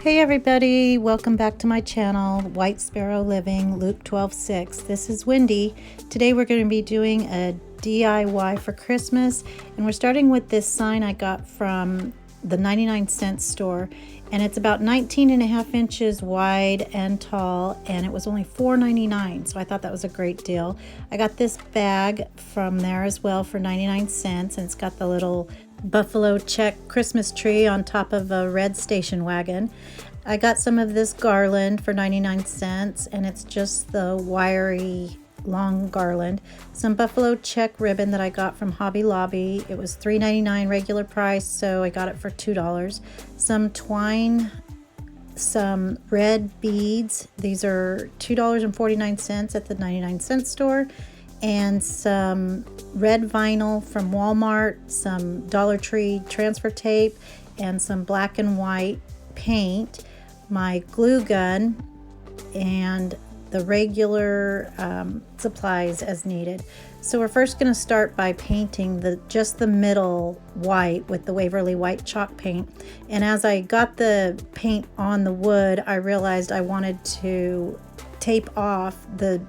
Hey everybody, welcome back to my channel, White Sparrow Living, Luke 12:6. This is Wendy. Today we're going to be doing a DIY for Christmas, and we're starting with this sign I got from the 99-cent store, and it's about 19.5 inches wide and tall, and it was only $4.99, so I thought that was a great deal. I got this bag from there as well for 99 cents, and it's got the little buffalo check Christmas tree on top of a red station wagon. I got some of this garland for 99 cents, and it's just the wiry long garland. Some buffalo check ribbon that I got from Hobby Lobby. It was $3.99 regular price, so I got it for $2. Some twine, some red beads. These are $2.49 at the 99-cent store. And some red vinyl from Walmart, some Dollar Tree transfer tape, and some black and white paint, my glue gun, and the regular supplies as needed. So we're first going to start by painting just the middle white with the Waverly white chalk paint. And as I got the paint on the wood, I realized I wanted to tape off the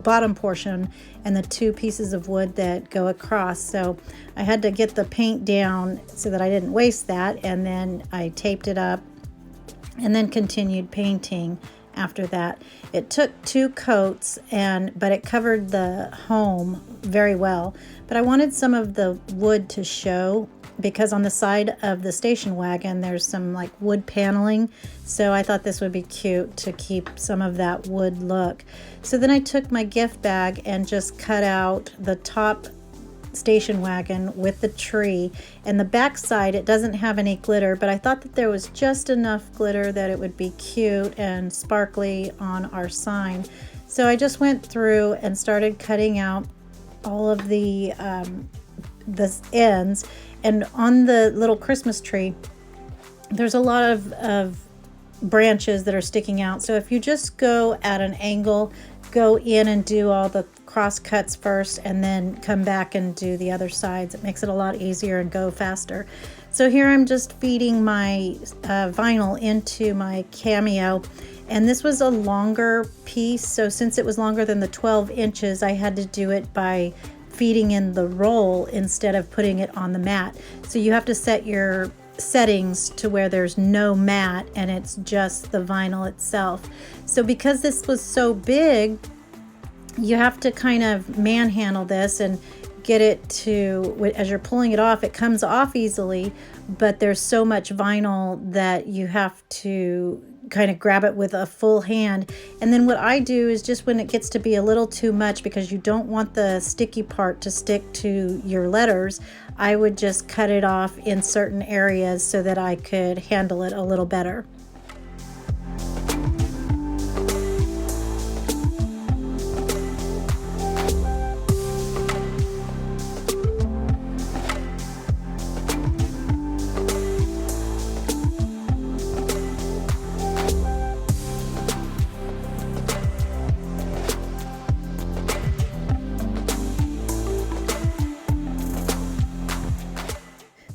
bottom portion and the two pieces of wood that go across. So I had to get the paint down so that I didn't waste that, and then I taped it up and then continued painting after that. It took 2 coats, but it covered the home very well. But I wanted some of the wood to show, because on the side of the station wagon there's some like wood paneling, so I thought this would be cute to keep some of that wood look. So then I took my gift bag and just cut out the top station wagon with the tree, and the back side, it doesn't have any glitter, but I thought that there was just enough glitter that it would be cute and sparkly on our sign. So I just went through and started cutting out all of the ends. And on the little Christmas tree, there's a lot of branches that are sticking out. So if you just go at an angle, go in and do all the cross cuts first, and then come back and do the other sides, it makes it a lot easier and go faster. So here I'm just feeding my vinyl into my cameo. And this was a longer piece, so since it was longer than the 12 inches, I had to do it by feeding in the roll instead of putting it on the mat. So you have to set your settings to where there's no mat and it's just the vinyl itself. So because this was so big, you have to kind of manhandle this and get it to, as you're pulling it off, it comes off easily, but there's so much vinyl that you have to kind of grab it with a full hand. And then what I do is, just when it gets to be a little too much, because you don't want the sticky part to stick to your letters, I would just cut it off in certain areas so that I could handle it a little better.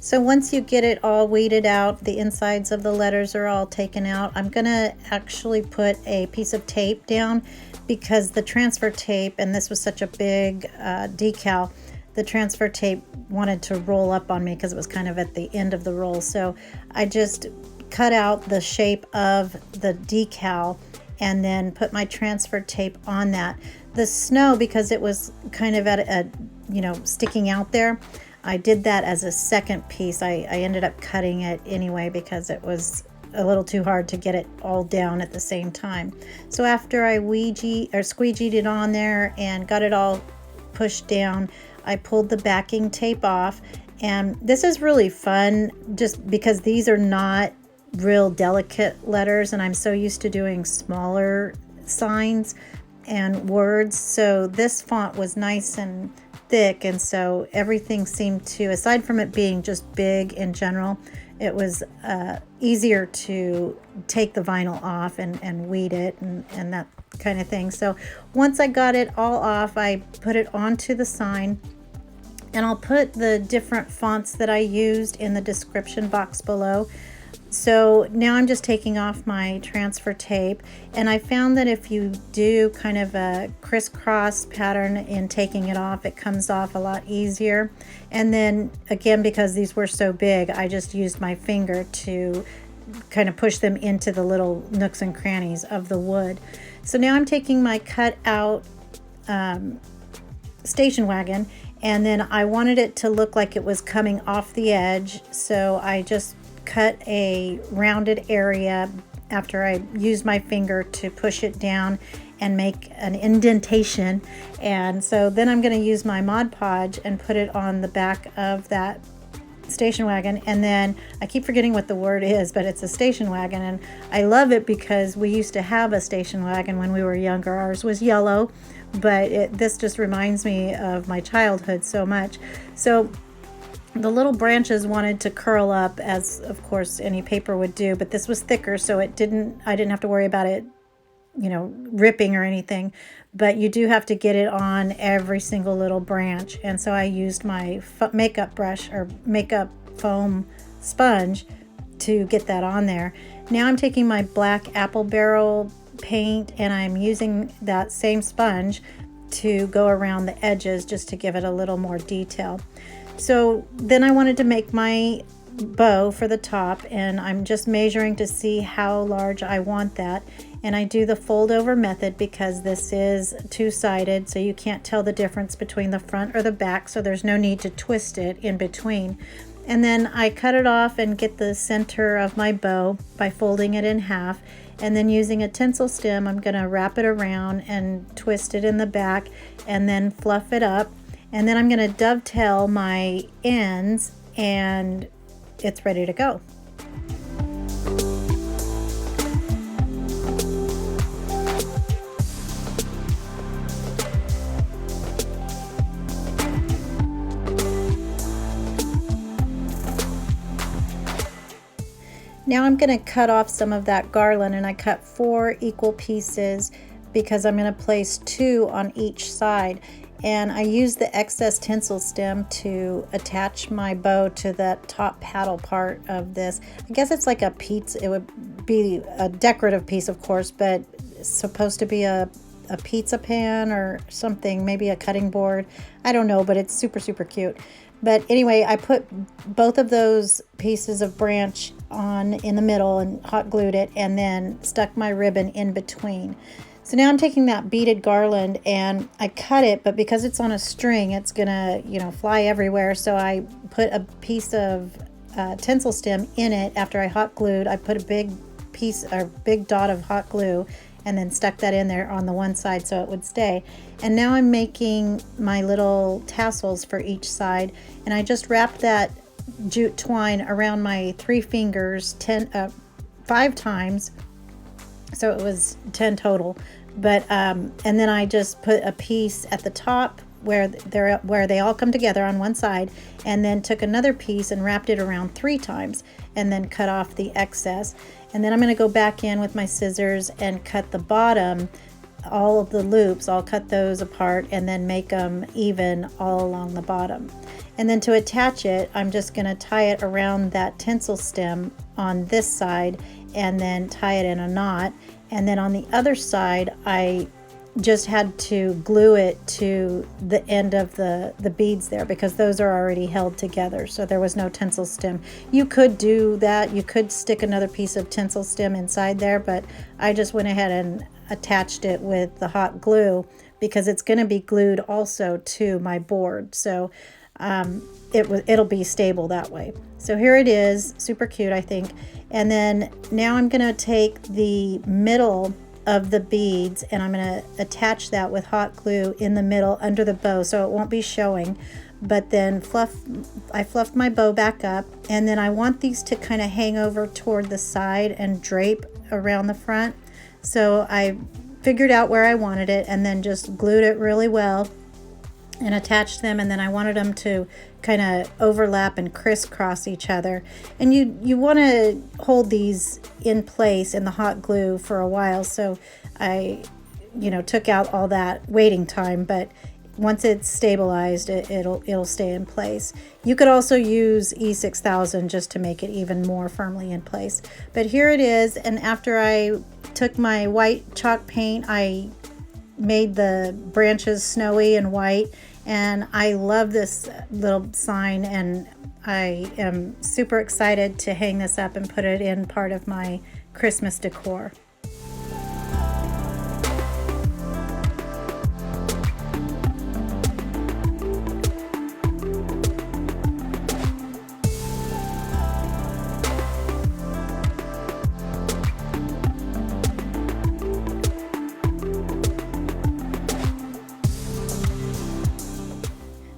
So once you get it all weeded out, the insides of the letters are all taken out, I'm gonna actually put a piece of tape down, because the transfer tape, and this was such a big decal, the transfer tape wanted to roll up on me because it was kind of at the end of the roll. So I just cut out the shape of the decal and then put my transfer tape on that. The snow, because it was kind of at a, sticking out there, I did that as a second piece. I ended up cutting it anyway because it was a little too hard to get it all down at the same time. So after I squeegeed it on there and got it all pushed down, I pulled the backing tape off. And this is really fun just because these are not real delicate letters, and I'm so used to doing smaller signs and words. So this font was nice and thick, and so everything seemed to, aside from it being just big in general, it was easier to take the vinyl off and weed it and that kind of thing. So once I got it all off, I put it onto the sign, and I'll put the different fonts that I used in the description box below. So now I'm just taking off my transfer tape, and I found that if you do kind of a crisscross pattern in taking it off, it comes off a lot easier. And then again, because these were so big, I just used my finger to kind of push them into the little nooks and crannies of the wood. So now I'm taking my cut out station wagon, and then I wanted it to look like it was coming off the edge, so I just cut a rounded area after I used my finger to push it down and make an indentation. And so then I'm going to use my Mod Podge and put it on the back of that station wagon. And then I keep forgetting what the word is, but it's a station wagon, and I love it because we used to have a station wagon when we were younger. Ours was yellow, but this just reminds me of my childhood so much. So the little branches wanted to curl up, as of course any paper would do, but this was thicker, so I didn't have to worry about it, ripping or anything. But you do have to get it on every single little branch, and so I used my makeup brush or makeup foam sponge to get that on there. Now I'm taking my black apple barrel paint, and I'm using that same sponge to go around the edges just to give it a little more detail. So then I wanted to make my bow for the top, and I'm just measuring to see how large I want that. And I do the fold over method because this is two-sided, so you can't tell the difference between the front or the back, so there's no need to twist it in between. And then I cut it off and get the center of my bow by folding it in half, and then using a tinsel stem, I'm going to wrap it around and twist it in the back and then fluff it up. And then I'm going to dovetail my ends, and it's ready to go. Now I'm going to cut off some of that garland, and I cut 4 equal pieces because I'm going to place 2 on each side. And I use the excess tinsel stem to attach my bow to that top paddle part of this. I guess it's like a pizza. It would be a decorative piece, of course, but it's supposed to be a pizza pan or something, maybe a cutting board. I don't know, but it's super, super cute. But anyway, I put both of those pieces of branch on in the middle and hot glued it, and then stuck my ribbon in between. So now I'm taking that beaded garland and I cut it, but because it's on a string, it's gonna, fly everywhere. So I put a piece of tinsel stem in it after I hot glued. I put a big dot of hot glue and then stuck that in there on the one side so it would stay. And now I'm making my little tassels for each side, and I just wrapped that jute twine around my 3 fingers 5 times, so it was 10 total. But and then I just put a piece at the top where they all come together on one side, and then took another piece and wrapped it around 3 times, and then cut off the excess. And then I'm going to go back in with my scissors and cut the bottom, all of the loops. I'll cut those apart and then make them even all along the bottom. And then to attach it, I'm just going to tie it around that tinsel stem on this side and then tie it in a knot. And then on the other side, I just had to glue it to the end of the beads there because those are already held together, so there was no tinsel stem. You could do that, you could stick another piece of tinsel stem inside there, but I just went ahead and attached it with the hot glue because it's going to be glued also to my board, so it'll be stable that way. So here it is, super cute, I think. And then now I'm going to take the middle of the beads and I'm going to attach that with hot glue in the middle under the bow so it won't be showing. But then I fluffed my bow back up, and then I want these to kind of hang over toward the side and drape around the front. So I figured out where I wanted it and then just glued it really well and attached them, and then I wanted them to kind of overlap and crisscross each other. And you want to hold these in place in the hot glue for a while, so I took out all that waiting time, but once it's stabilized, it'll stay in place. You could also use E6000 just to make it even more firmly in place. But here it is, and after I took my white chalk paint, I made the branches snowy and white, and I love this little sign, and I am super excited to hang this up and put it in part of my Christmas decor.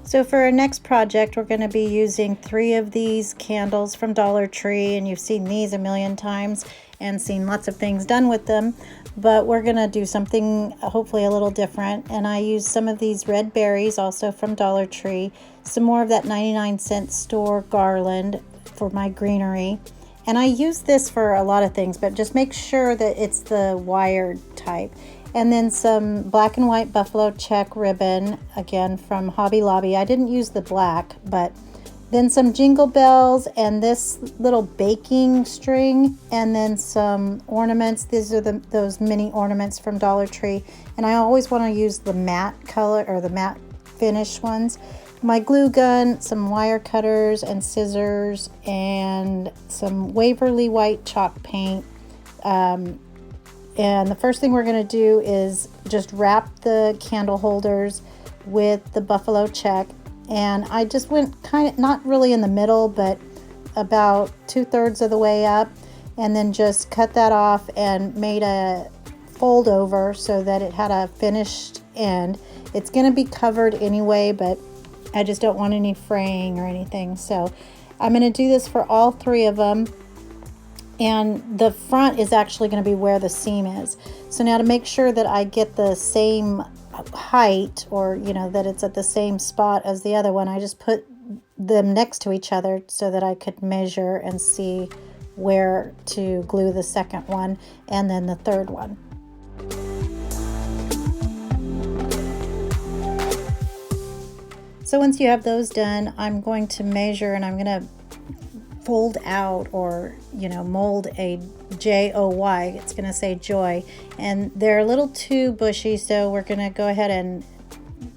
So for our next project, we're going to be using 3 of these candles from Dollar Tree, and you've seen these a million times and seen lots of things done with them, but we're going to do something hopefully a little different. And I used some of these red berries also from Dollar Tree, some more of that 99-cent store garland for my greenery. And I use this for a lot of things, but just make sure that it's the wired type. And then some black and white buffalo check ribbon, again from Hobby Lobby. I didn't use the black, but then some jingle bells and this little baking string, and then some ornaments. These are those mini ornaments from Dollar Tree. And I always want to use the matte color or the matte finish ones. My glue gun, some wire cutters and scissors, and some Waverly white chalk paint. And the first thing we're going to do is just wrap the candle holders with the buffalo check. And I just went kind of, not really in the middle, but about 2/3 of the way up. And then just cut that off and made a fold over so that it had a finished end. It's going to be covered anyway, but I just don't want any fraying or anything. So I'm going to do this for all 3 of them. And the front is actually going to be where the seam is. So now to make sure that I get the same height, or that it's at the same spot as the other one, I just put them next to each other so that I could measure and see where to glue the second one and then the third one. So once you have those done, I'm going to measure, and I'm going to fold out, or mold a J-O-Y. It's going to say joy, and they're a little too bushy, so we're going to go ahead and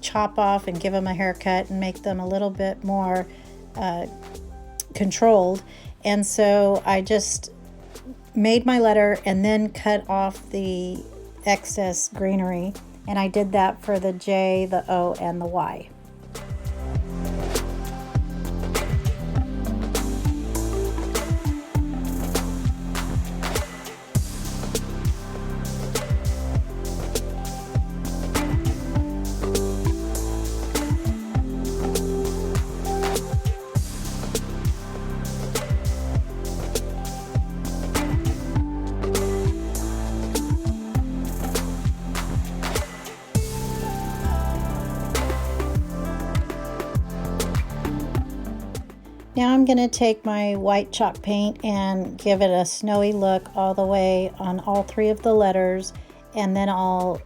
chop off and give them a haircut and make them a little bit more controlled. And so I just made my letter and then cut off the excess greenery, and I did that for the J, the O, and the Y. Now I'm going to take my white chalk paint and give it a snowy look all the way on all 3 of the letters, and then I'll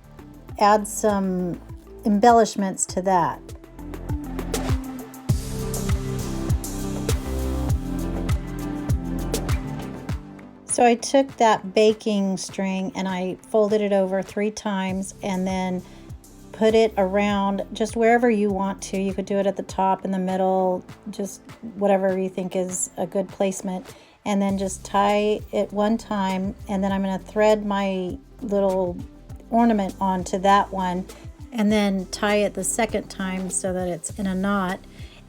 add some embellishments to that. So I took that baking string and I folded it over 3 times and then put it around just wherever you want to. You could do it at the top, in the middle, just whatever you think is a good placement. And then just tie it one time, and then I'm going to thread my little ornament onto that one, and then tie it the second time so that it's in a knot.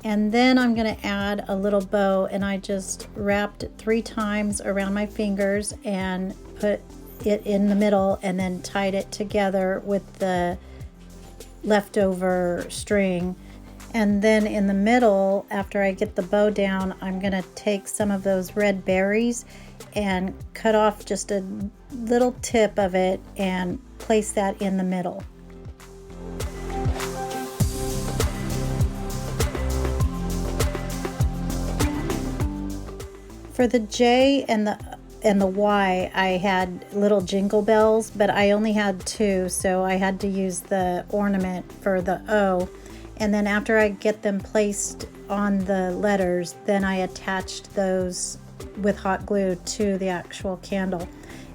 And then I'm going to add a little bow, and I just wrapped it 3 times around my fingers and put it in the middle, and then tied it together with the leftover string. And then in the middle, after I get the bow down, I'm going to take some of those red berries and cut off just a little tip of it and place that in the middle. For the J and the and the Y, I had little jingle bells, but I only had 2, so I had to use the ornament for the O. And then after I get them placed on the letters, then I attached those with hot glue to the actual candle.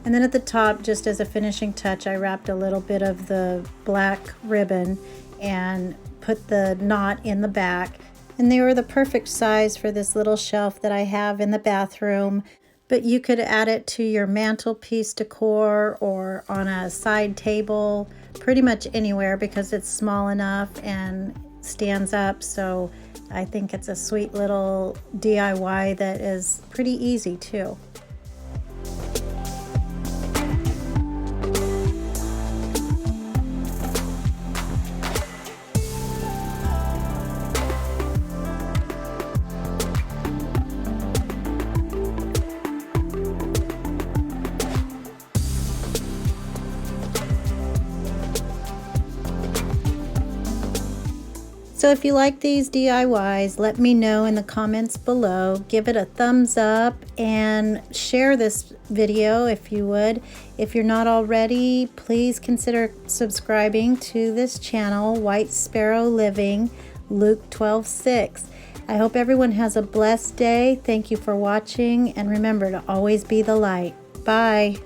And then at the top, just as a finishing touch, I wrapped a little bit of the black ribbon and put the knot in the back. And they were the perfect size for this little shelf that I have in the bathroom. But you could add it to your mantelpiece decor or on a side table, pretty much anywhere, because it's small enough and stands up. So I think it's a sweet little DIY that is pretty easy too. So if you like these DIYs, let me know in the comments below. Give it a thumbs up and share this video if you would. If you're not already, please consider subscribing to this channel, White Sparrow Living, Luke 12:6. I hope everyone has a blessed day. Thank you for watching, and remember to always be the light. Bye.